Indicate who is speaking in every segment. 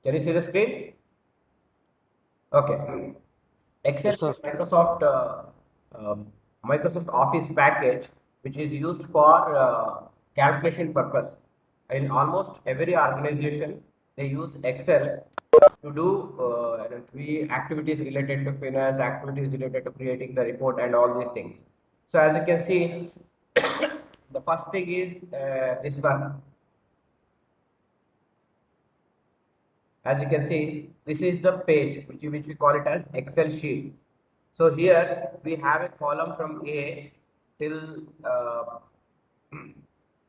Speaker 1: Can you see the screen? Okay. Excel
Speaker 2: Yes,
Speaker 1: is
Speaker 2: sir.
Speaker 1: a um, Microsoft Office package which is used for calculation purpose. In almost every organization, they use Excel to do activities related to finance, activities related to creating the report, and all these things. So as you can see, the first thing is this one. As you can see, this is the page which we call it as Excel sheet. So here we have a column from A till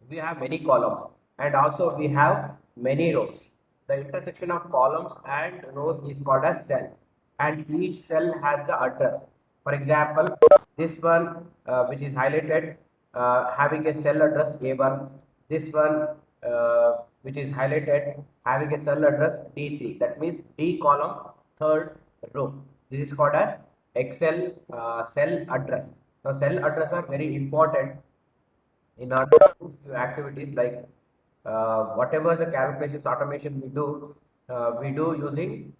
Speaker 1: we have many columns, and also we have many rows. The intersection of columns and rows is called as cell, and each cell has the address. For example, this one which is highlighted having a cell address A1, this one which is highlighted having a cell address D3, that means D column, third row. This is called as Excel cell address. Now cell address are very important in order to do few activities like whatever the calculations automation we do using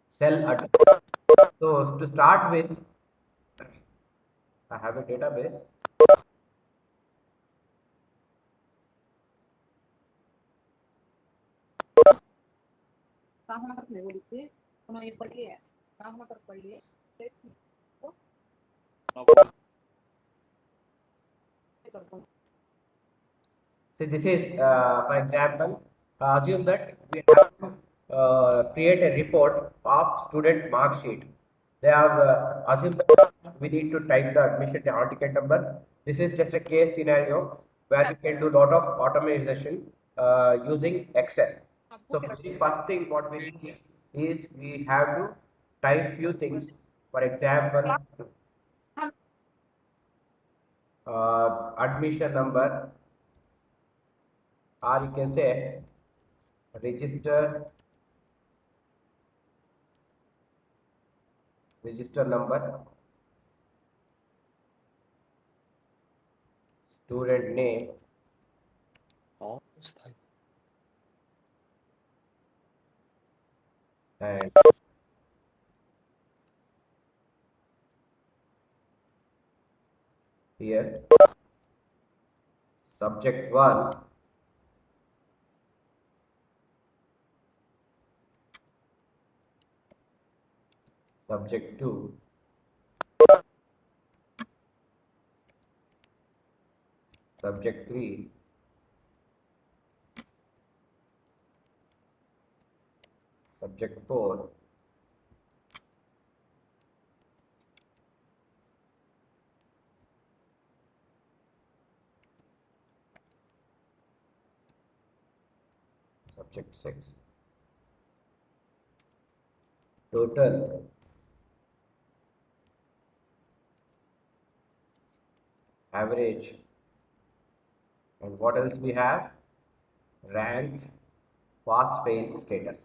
Speaker 1: cell address. So to start with, I have a database. So this is, for example, assume that we have to create a report of student mark sheet. They are assume that first we need to type the admission hall ticket number. This is just a case scenario where we can do a lot of automation using Excel. So very first thing what we need is we have to type few things. For example, admission number, or you can say register number, student name,
Speaker 2: Oh, it's like
Speaker 1: and here subject 1, subject 2, subject 3, subject 4, subject 6. Total, average, and what else we have? Rank, pass fail status.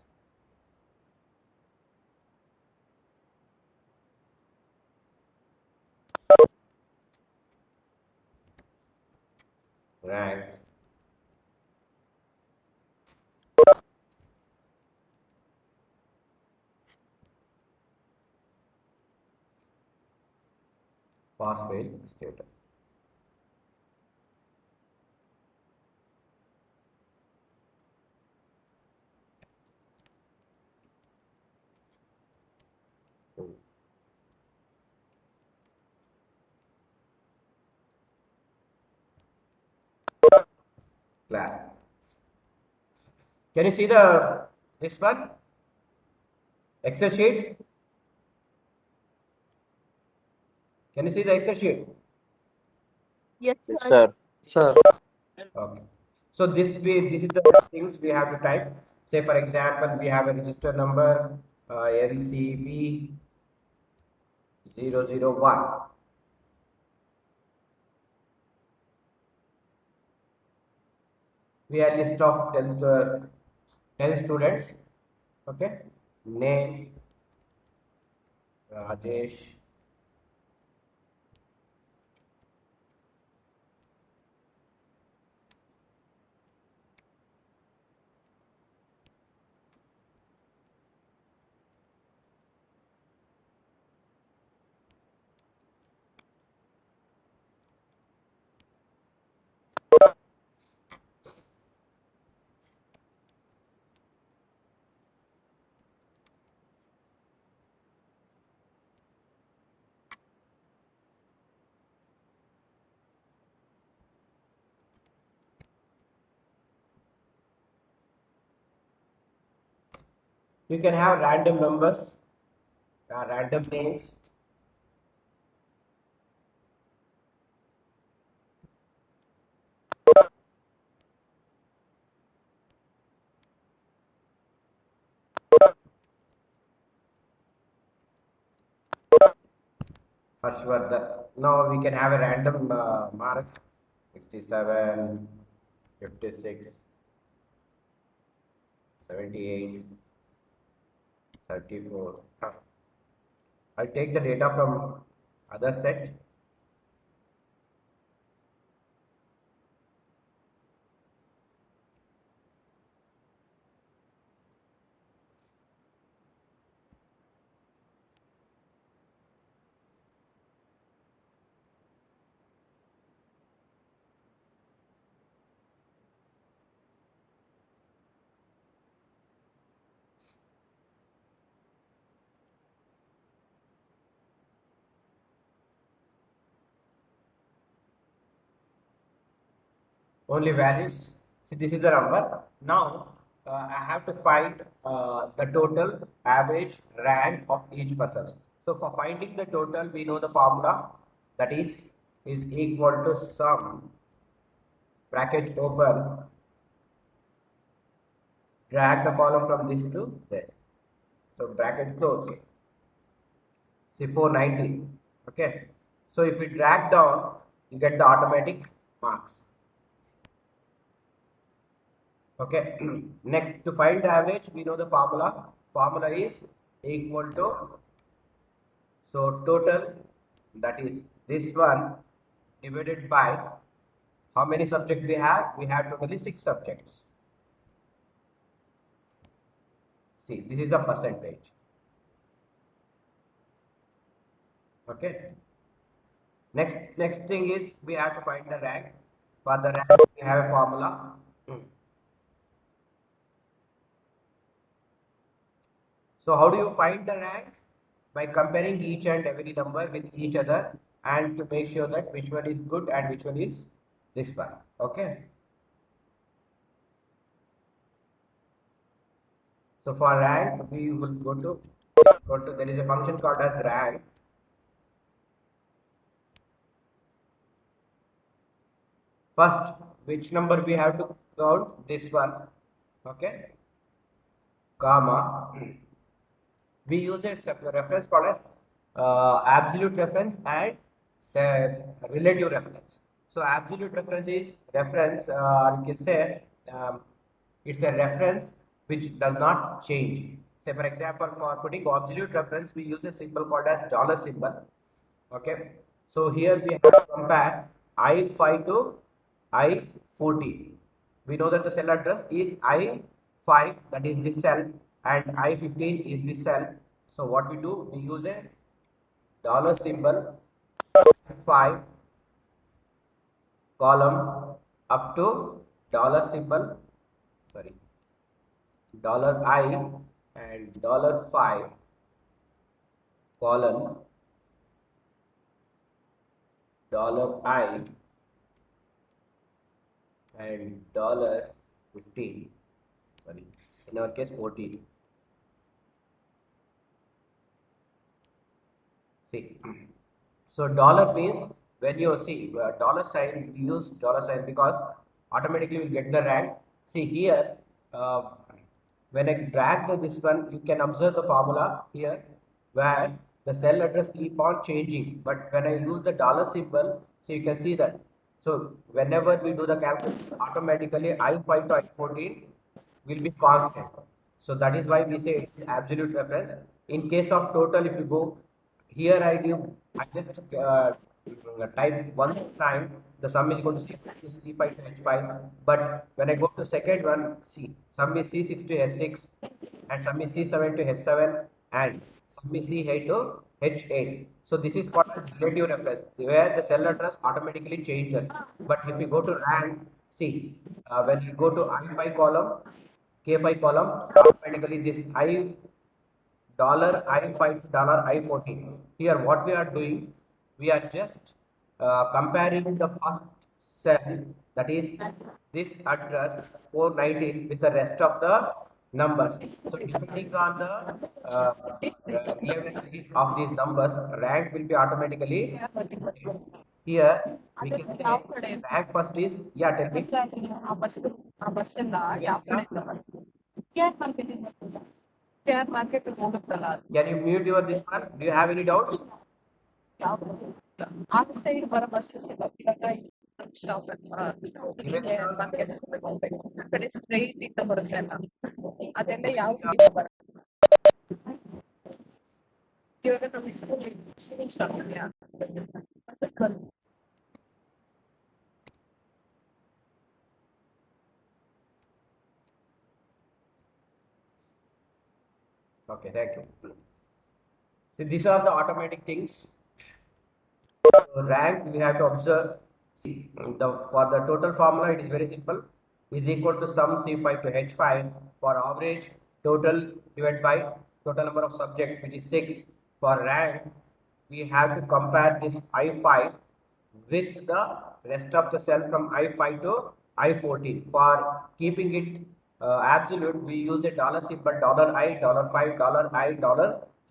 Speaker 1: Rank, pass fail status. Class. Can you see the this one Excel sheet? Can you see the Excel sheet?
Speaker 3: Yes,
Speaker 2: yes,
Speaker 3: sir.
Speaker 2: sir. Sir.
Speaker 1: Okay. So this is the things we have to type. Say for example, we have a register number NCB 001. We have list of 10 students. Okay. Name Rajesh. You can have random numbers, random names. Harshvardhan. Now we can have a random marks 67, 56, 78, 34. I take the data from other set. Only values. See, this is the number. Now I have to find the total average rank of each person. So for finding the total, we know the formula, that is equal to sum, bracket open, drag the column from this to there. So bracket close. See 490. Okay. So if we drag down, you get the automatic marks. Okay. Next, to find the average, we know the formula. Formula is equal to, so total, that is this one, divided by how many subjects we have? We have totally 6 subjects. See, this is the percentage. Okay. Next thing is we have to find the rank. For the rank, we have a formula. So how do you find the rank? By comparing each and every number with each other, and to make sure that which one is good and which one is this one. Okay. So for rank, we will go to there is a function called as rank. First, which number we have to count? This one. Okay. Comma. We use a reference called as absolute reference and relative reference. So absolute reference is reference, you can say, it's a reference which does not change. Say for example, for putting absolute reference, we use a symbol called as dollar symbol. Okay. So here we have to compare I5 to I14. We know that the cell address is I5, that is this cell, and I15 is this cell. So what we do, we use a dollar symbol, 5 column up to dollar symbol, sorry, dollar I and dollar 5 column, dollar I and dollar 15, sorry, in our case 14. See, so dollar means when you see dollar sign, we use dollar sign because automatically we get the rank. See here, when I drag this one, you can observe the formula here where the cell address keep on changing. But when I use the dollar symbol, so you can see that. So whenever we do the calculation, automatically I5 to I14 will be constant. So that is why we say it's absolute reference. In case of total, if you go here, I just type one time, the sum is going to C5 to H5. But when I go to second one, see, sum is C6 to H6, and sum is C7 to H7, and sum is C8 to H8. So this is called as relative reference, where the cell address automatically changes. But if you go to rank, see, when you go to I5 column, K5 column, automatically this I dollar I5 to dollar I14. Here what we are doing, we are just comparing the first cell, that is this address 419, with the rest of the numbers. So depending on the relevancy of these numbers, rank will be automatically. Here we can say rank first is, yeah, tell me. Can you mute your this one? Do you have any doubts? Okay, thank you. So these are the automatic things. So rank we have to observe. See, for the total formula it is very simple. Is equal to sum C5 to H5 for average total divided by total number of subject, which is 6. For rank we have to compare this I5 with the rest of the cell from I5 to I14. For keeping it absolute, we use a dollar symbol, $I, $5, $I,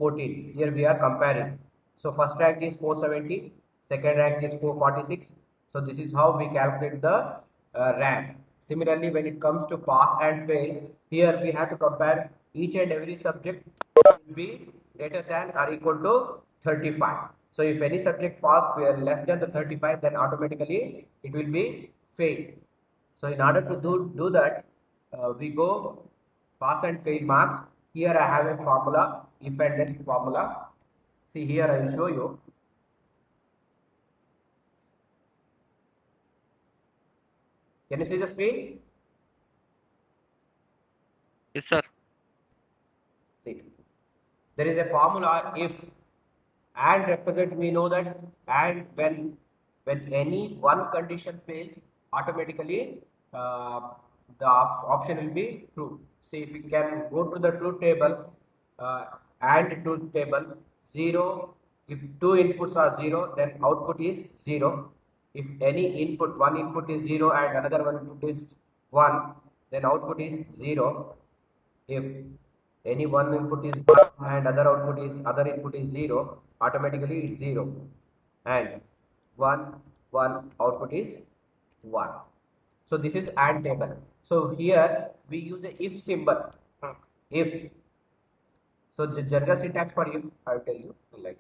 Speaker 1: $14. Here we are comparing. So first rank is 470, second rank is 446. So this is how we calculate the rank. Similarly, when it comes to pass and fail, here we have to compare each and every subject should be greater than or equal to 35. So if any subject falls less than the 35, then automatically it will be fail. So in order to do that, we go pass and fail marks. Here I have a formula, if and then formula. See here I will show you. Can you see the screen?
Speaker 2: Yes, sir.
Speaker 1: See, there is a formula if and represents, we know that and when any one condition fails, automatically the option will be true. See, if we can go to the truth table, and truth table, 0, if two inputs are 0, then output is 0. If any input, one input is 0 and another one input is 1, then output is 0. If any one input is 1 and other input is 0, automatically it's 0, and 1 1 output is 1. So this is AND table. So here we use a if symbol. If, so the general syntax for if I will tell you, like,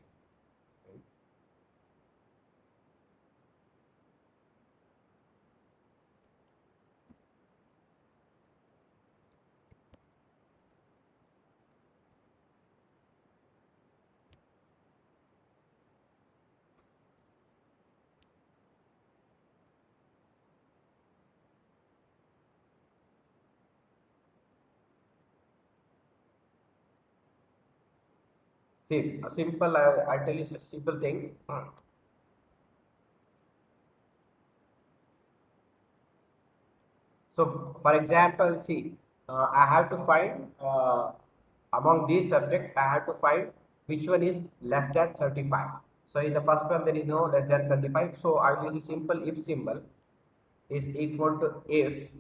Speaker 1: see a simple, I'll tell you a simple thing. So, for example, see, I have to find among these subjects, I have to find which one is less than 35. So, in the first one, there is no less than 35. So, I will use a simple if symbol is equal to if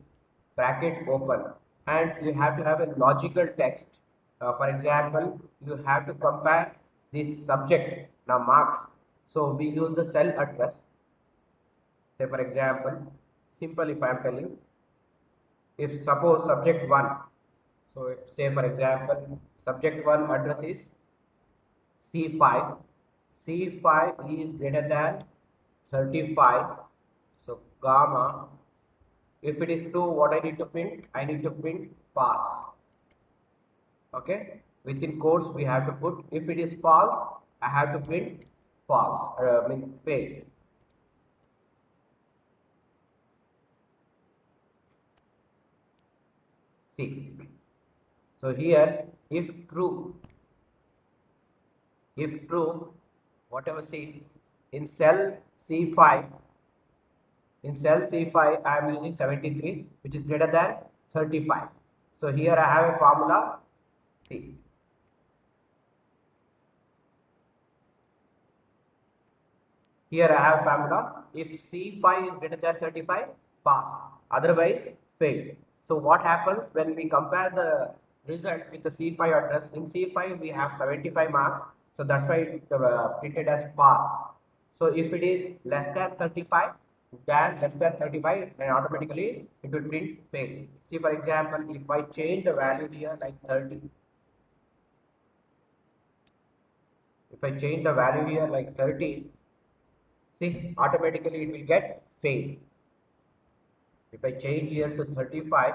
Speaker 1: bracket open, and you have to have a logical text. For example, you have to compare this subject now marks. So, we use the cell address. Say, for example, simple if I am telling, if suppose subject 1, so if say for example subject 1 address is C5, C5 is greater than 35, so gamma, if it is true, what I need to print? I need to print pass. Okay, within quotes we have to put, if it is false, I have to print false, mean fail. See, so here if true, whatever, see, in cell C5, I am using 73, which is greater than 35. So here I have a formula. See, here I have formula. If C5 is greater than 35, pass. Otherwise, fail. So what happens when we compare the result with the C5 address. In C5 we have 75 marks, so that's why it printed as pass. So if it is less than 35, then less than 35, then automatically it will print fail. See, for example, if I change the value here like 30, if I change the value here like 30, see, automatically it will get fail. If I change here to 35,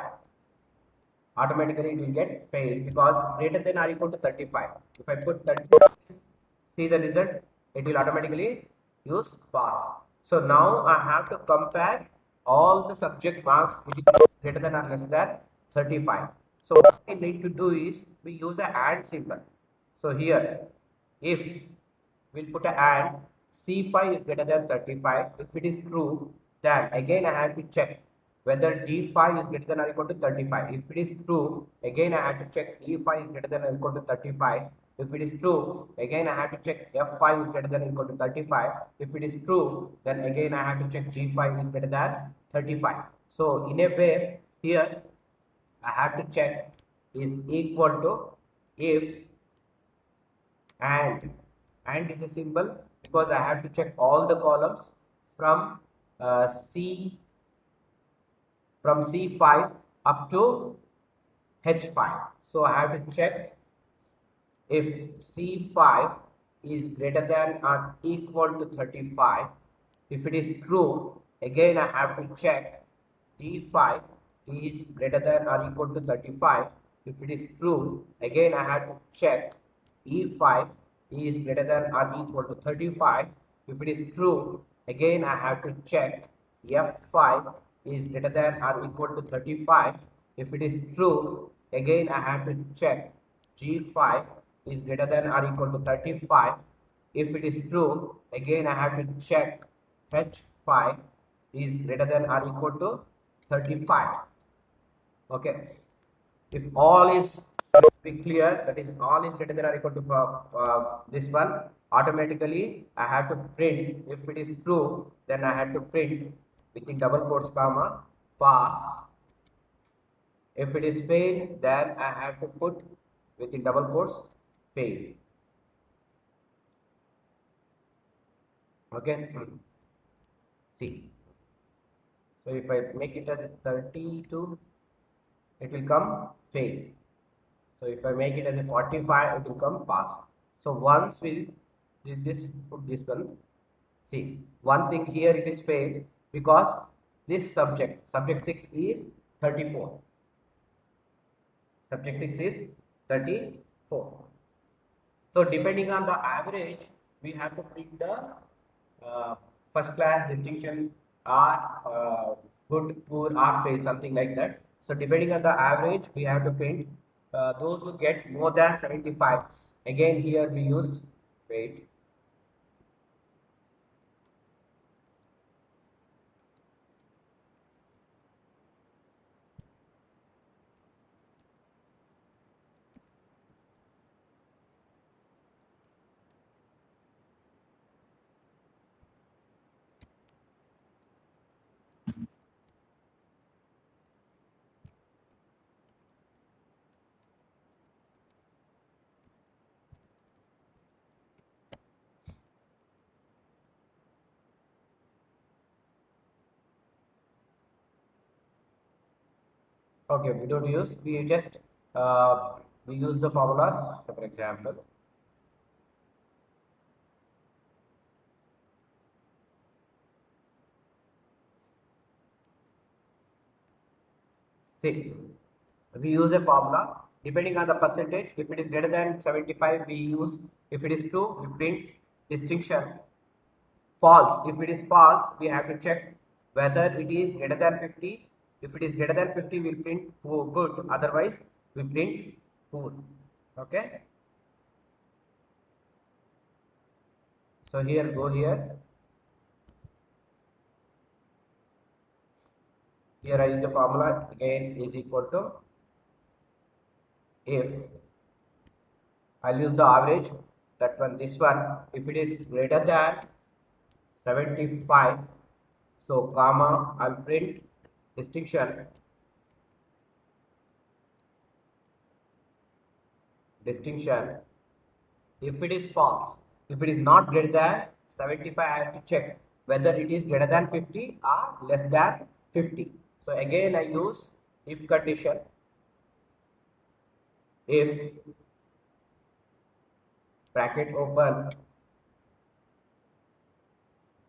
Speaker 1: automatically it will get failed because greater than or equal to 35. If I put 36, see the result, it will automatically use pass. So now I have to compare all the subject marks which is greater than or less than 35. So what we need to do is we use a and symbol. So here, if we'll put a and C5 is greater than 35. If it is true, then again I have to check whether D5 is greater than or equal to 35. If it is true, again I have to check E5 is greater than or equal to 35. If it is true, again I have to check F5 is greater than or equal to 35. If it is true, then again I have to check G5 is greater than 35. So in a way, here I have to check is equal to if and is a symbol because I have to check all the columns from C from C5 up to H5. So I have to check if C5 is greater than or equal to 35. If it is true, again I have to check D5 is greater than or equal to 35. If it is true, again I have to check E5 is greater than or equal to 35. If it is true, again I have to check F5 is greater than or equal to 35. If it is true, again I have to check G5 is greater than or equal to 35. If it is true, again I have to check H5 is greater than or equal to 35. Okay. If all is be clear, that is all is greater than or equal to this one, automatically I have to print. If it is true, then I have to print within double quotes comma pass. If it is fail, then I have to put within double quotes fail. Okay. See. So if I make it as 32, it will come fail. So if I make it as a 45, it will come pass. So once we this put this one, see one thing here it is fail because this subject 6 is 34. Subject 6 is 34. So depending on the average, we have to print the first class, distinction, or good, poor, or fail, something like that. So depending on the average, we have to print those who get more than 75. Again, here we use wait. Okay, we don't use. We just we use the formulas. So for example, see, we use a formula depending on the percentage. If it is greater than 75, we use. If it is true, we print distinction false. If it is false, we have to check whether it is greater than 50. If it is greater than 50, we will print good. Otherwise, we print poor. Okay. So here, go here. Here I use the formula again is equal to if I'll use the average, that one, this one, if it is greater than 75, so comma, I'll print distinction distinction. If it is false, if it is not greater than 75, I have to check whether it is greater than 50 or less than 50. So again I use if condition. If bracket open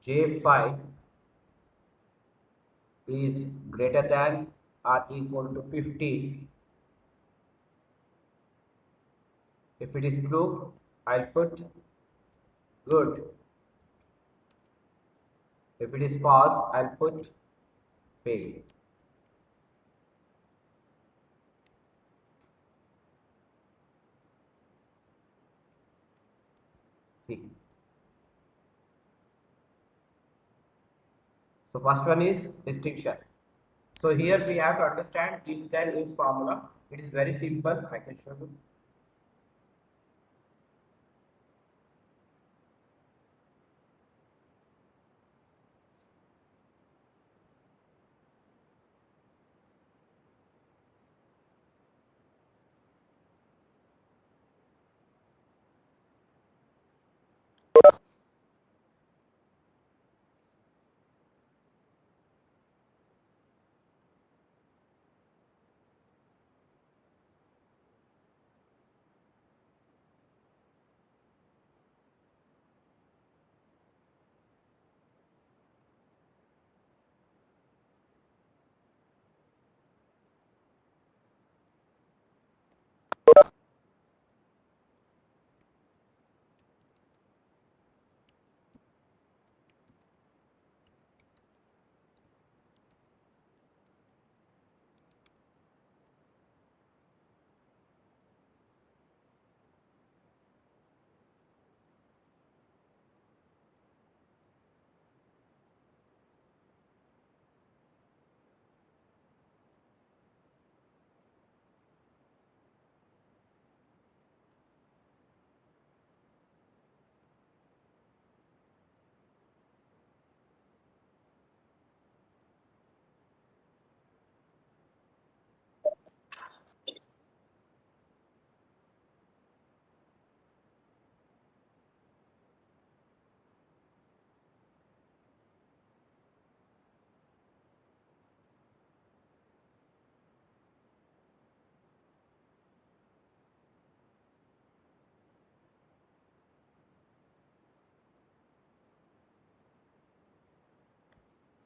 Speaker 1: J5 is greater than or equal to 50. If it is true, I'll put good. If it is false, I'll put fail. See. So first one is distinction. So here we have to understand if then is formula. It is very simple. I can show you.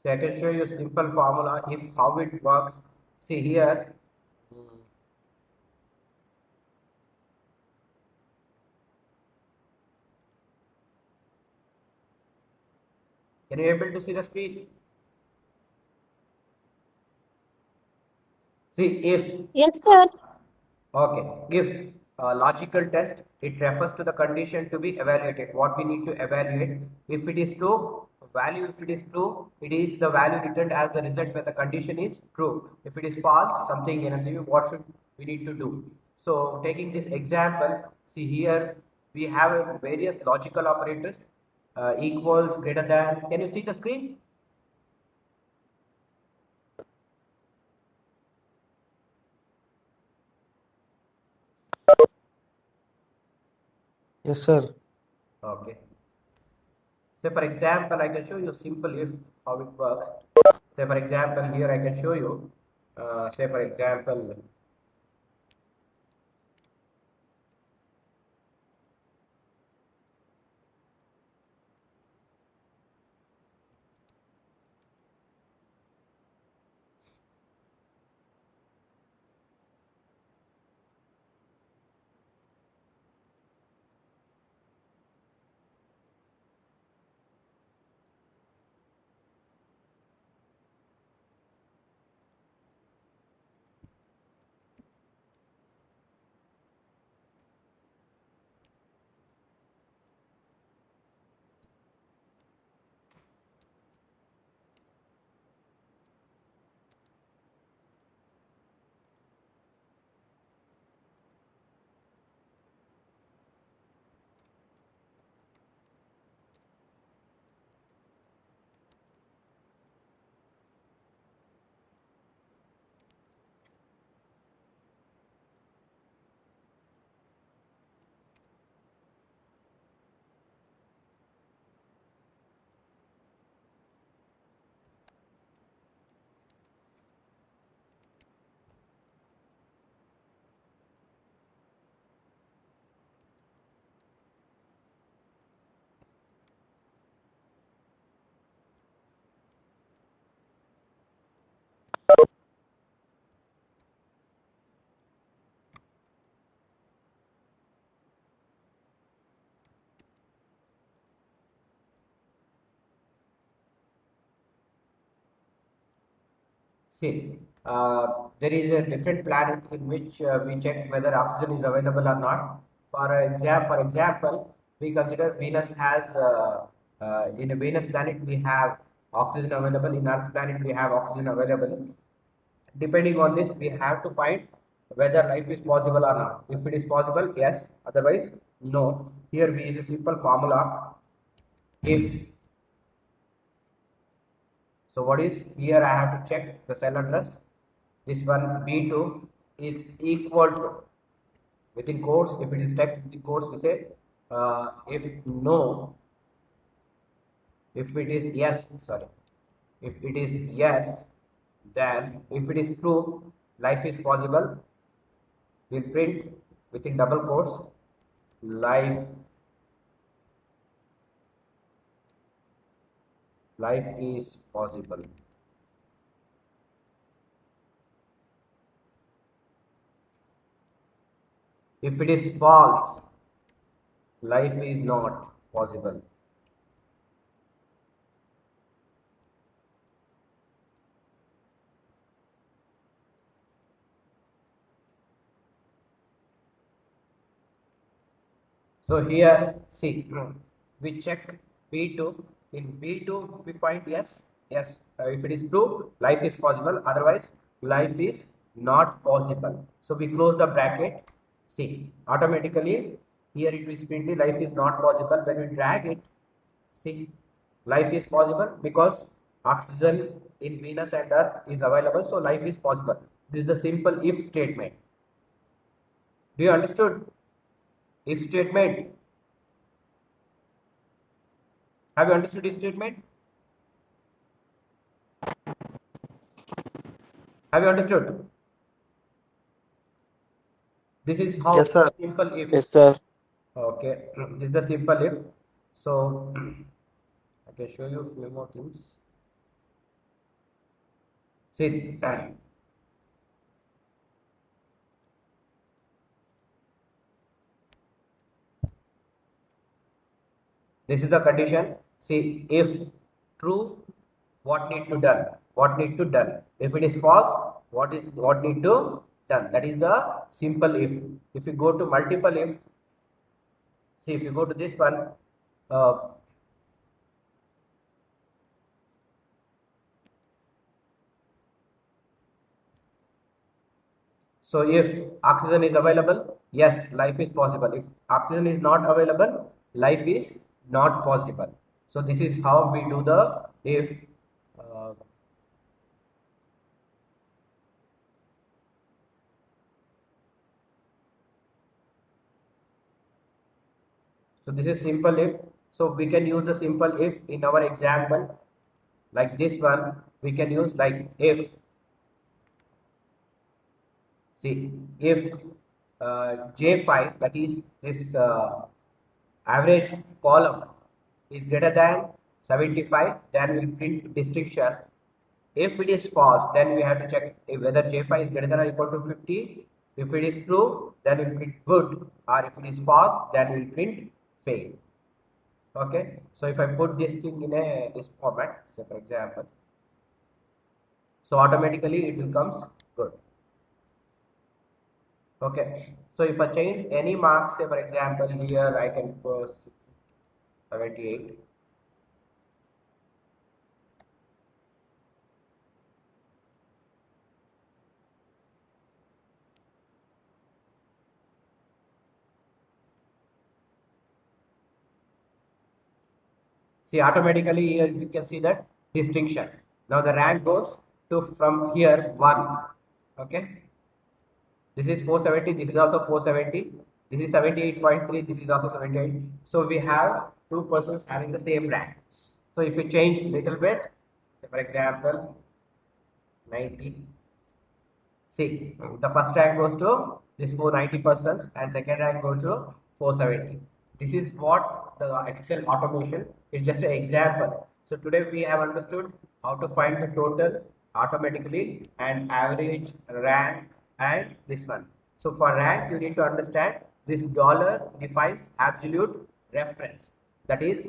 Speaker 1: So I can show you simple formula if how it works. See here. Can you able to see the screen? See if
Speaker 3: Yes, sir.
Speaker 1: okay, if logical test, it refers to the condition to be evaluated. What we need to evaluate. If it is true, value. If it is true, it is the value returned as the result when the condition is true. If it is false, something anything. What should we need to do? So taking this example, see here we have various logical operators. Equals, greater than. Can you see the screen?
Speaker 2: Yes, sir.
Speaker 1: Okay. Say for example, I can show you simple if how it works. Say for example, here I can show you. Say for example, See, there is a different planet in which we check whether oxygen is available or not. For example, we consider Venus has in a Venus planet we have oxygen available. In Earth planet we have oxygen available. Depending on this, we have to find whether life is possible or not. If it is possible, yes. Otherwise, no. Here we use a simple formula. If So what is here? I have to check the cell address. This one B2 is equal to, within quotes. If it is text within quotes, we say if no, if it is yes, sorry, if it is yes, then if it is true, life is possible. We print within double quotes, life is possible. If it is false, life is not possible. So here, see, we check P2. In P2, we find yes, yes. If it is true, life is possible. Otherwise, life is not possible. So we close the bracket. See, automatically here it is printed life is not possible. When we drag it, see, life is possible because oxygen in Venus and Earth is available. So life is possible. This is the simple if statement. Do you understood? If statement. Have you understood if statement? Have you understood? This is how
Speaker 2: Yes, sir.
Speaker 1: simple if.
Speaker 2: Yes, sir.
Speaker 1: Okay, this is the simple if. So I can show you a few more things. See, this is the condition. See, if true, what need to done? What need to done? If it is false, what need to done? That is the simple if. If you go to multiple if, see if you go to this one, uh, so if oxygen is available, yes, life is possible. If oxygen is not available, life is not possible. So this is how we do the if. Uh, so this is simple if. So we can use the simple if in our example, like this one. We can use like if. See, if J5, that is this average column, is greater than 75, then we'll print distinction. If it is false, then we have to check whether J5 is greater than or equal to 50. If it is true, then we'll print good, or if it is false, then we'll print fail. Okay, so if I put this thing in a this format, say for example, so automatically it becomes good. Okay, so if I change any marks, say for example, here I can put 78. See, automatically here you can see that distinction. Now the rank goes to from here 1. Okay, this is 470, this is also 470, this is 78.3, this is also 78. So we have two persons having the same rank. So if we change a little bit, say for example 90, see the first rank goes to this 490 persons and second rank goes to 470. This is what the actual automation is, just an example. So today we have understood how to find the total automatically and average, rank, and this one. So for rank you need to understand this dollar defines absolute reference. That is,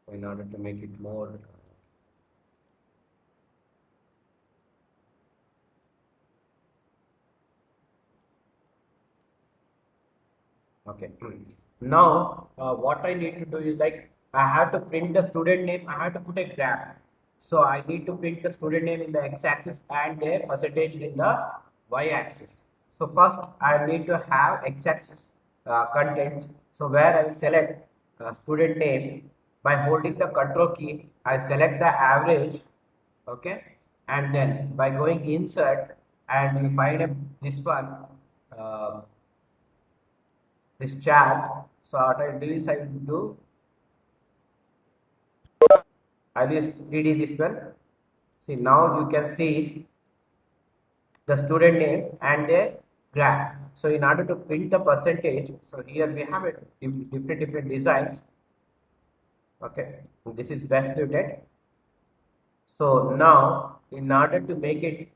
Speaker 1: So in order to make it more okay. Now, what I need to do is like I have to print the student name. I have to put a graph. So I need to print the student name in the x-axis and a percentage in the y-axis. So first, I need to have x-axis contents. So where I will select student name by holding the control key. I select the average, okay, and then by going insert and we find this one. Uh, this chat. So what I'll do is I'll use 3D this one. See now you can see the student name and their graph. So in order to print the percentage, so here we have it different designs. Okay, this is best suited. So now in order to make it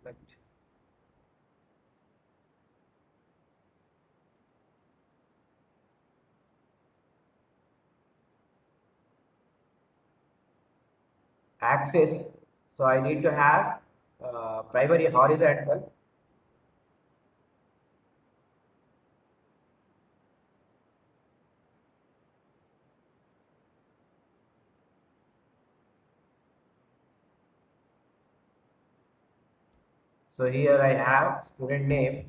Speaker 1: like axis, so I need to have primary horizontal. So here I have student name.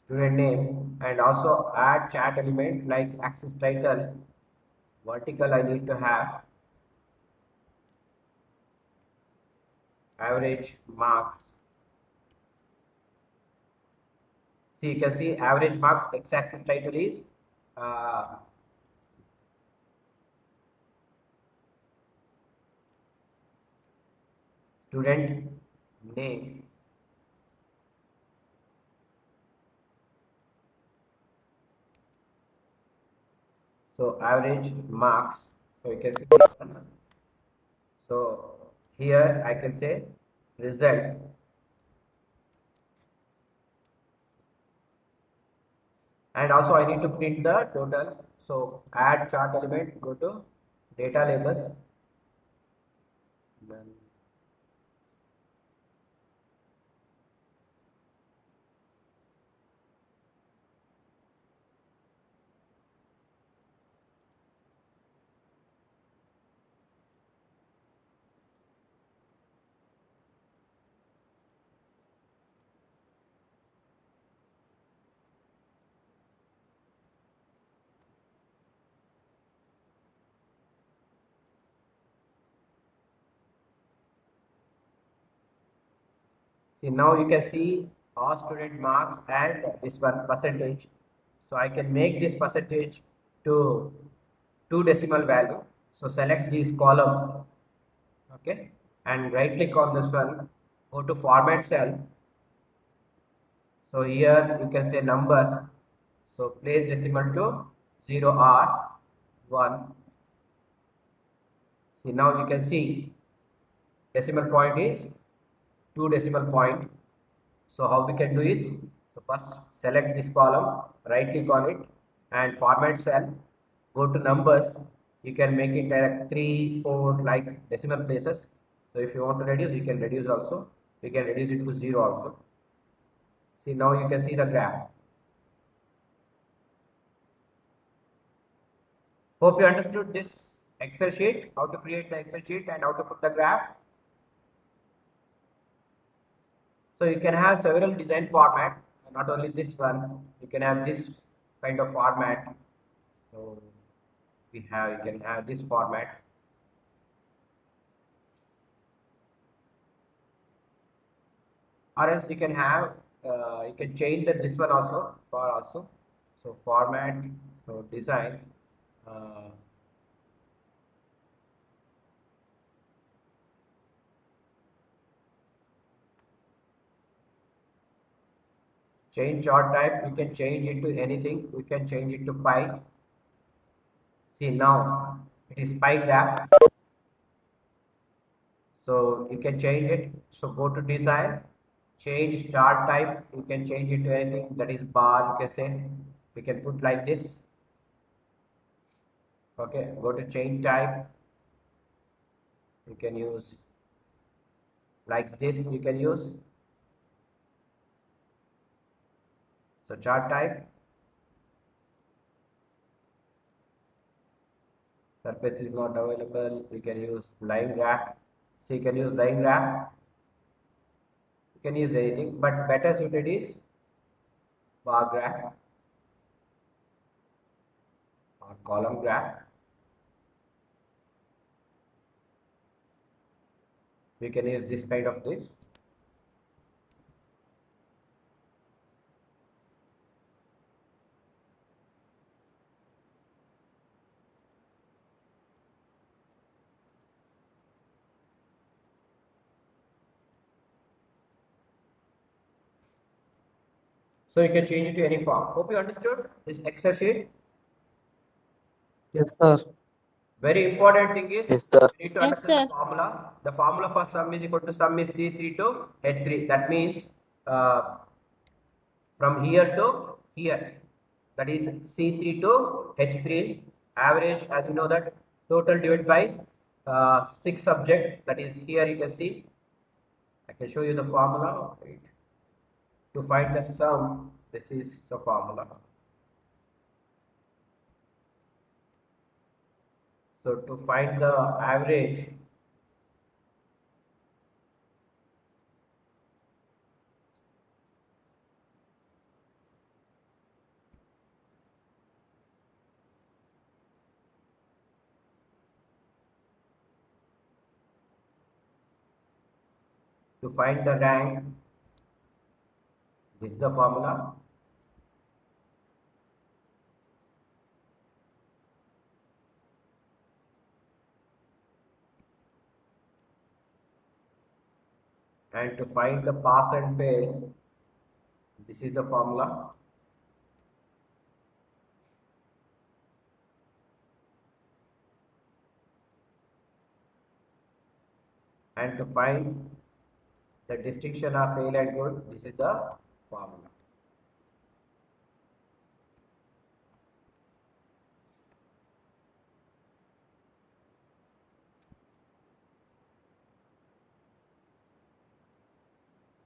Speaker 1: Student name and also add chat element like axis title. Vertical I need to have average marks. See, you can see average marks, x-axis title is uh, student name. So average marks. So you can see this one. So here I can say result. And also I need to print the total. So add chart element, go to data labels. Then see now you can see all student marks and this one percentage. So I can make this percentage to two decimal value. So select this column, okay, and right click on this one, go to format cell. So here you can say numbers. So place decimal to 0 or 1. See now you can see decimal point is 2 decimal point. So how we can do is, so first select this column, right click on it and format cell, go to numbers. You can make it like 3, 4 like decimal places. So if you want to reduce, you can reduce also. You can reduce it to 0 also. See now you can see the graph. Hope you understood this Excel sheet, how to create the Excel sheet and how to put the graph. So you can have several design format, not only this one. You can have this kind of format. So you can have this format, or else you can have you can change this one also for also. So format, so design. Uh, Change chart type, we can change it to anything. We can change it to pie. See, now it is pie graph. So you can change it. So go to design, change chart type. You can change it to anything, that is bar. You can say we can put like this. Okay, go to change type. You can use like this. You can use, so chart type, surface is not available. We can use line graph. So you can use line graph. You can use anything, but better suited is bar graph or column graph. We can use this kind of this. So you can change it to any form. Hope you understood this Excel sheet.
Speaker 2: Yes, sir.
Speaker 1: Very important thing is
Speaker 4: Yes, sir.
Speaker 1: you need to
Speaker 3: Yes,
Speaker 1: understand
Speaker 3: sir.
Speaker 1: the formula. The formula for sum is equal to sum is C3 to H3. That means from here to here. That is C3 to H3. Average, as you know, that total divided by 6 subject. That is here you can see. I can show you the formula. Wait. To find the sum, this is the formula. So to find the average, to find the rank, this is the formula. And to find the pass and fail, this is the formula. And to find the distinction of fail and good, this is the formula.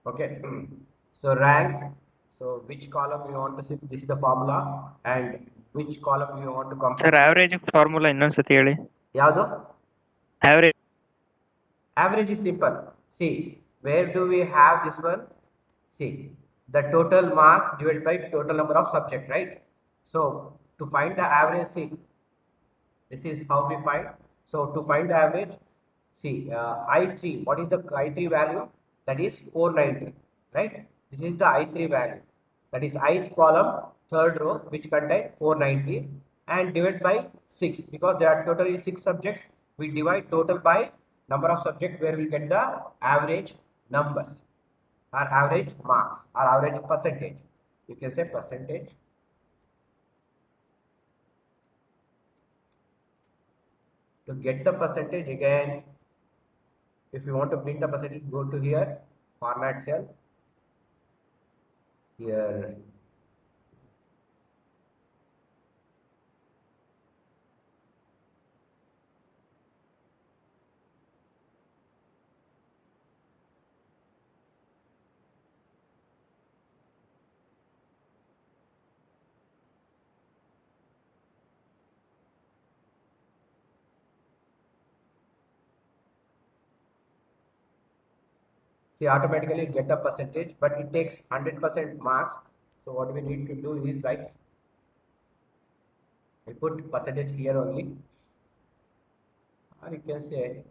Speaker 1: Okay. So rank, so which column you want to see, this is the formula, and which column you want to
Speaker 4: Sir,
Speaker 1: complete.
Speaker 4: average formula ಇನ್ನೊಂದ್ಸತಿ ಹೇಳಿ.
Speaker 1: ಯಾವುದು?
Speaker 4: Average.
Speaker 1: Average is simple. See, where do we have this one? See, the total marks divided by total number of subject, right? So to find the average, see, this is how we find. So to find the average, see, I3, what is the I3 value? That is 490, right? This is the I3 value. That is ith column, third row, which contain 490, and divide by 6, because there are totally 6 subjects. We divide total by number of subjects, where we get the average numbers, or average marks, or average percentage. You can say percentage. To get the percentage, again, if you want to print the percentage, go to here, format cell, here, see, automatically get the percentage, but it takes 100% marks. So what we need to do is, like, we put percentage here only, or you can say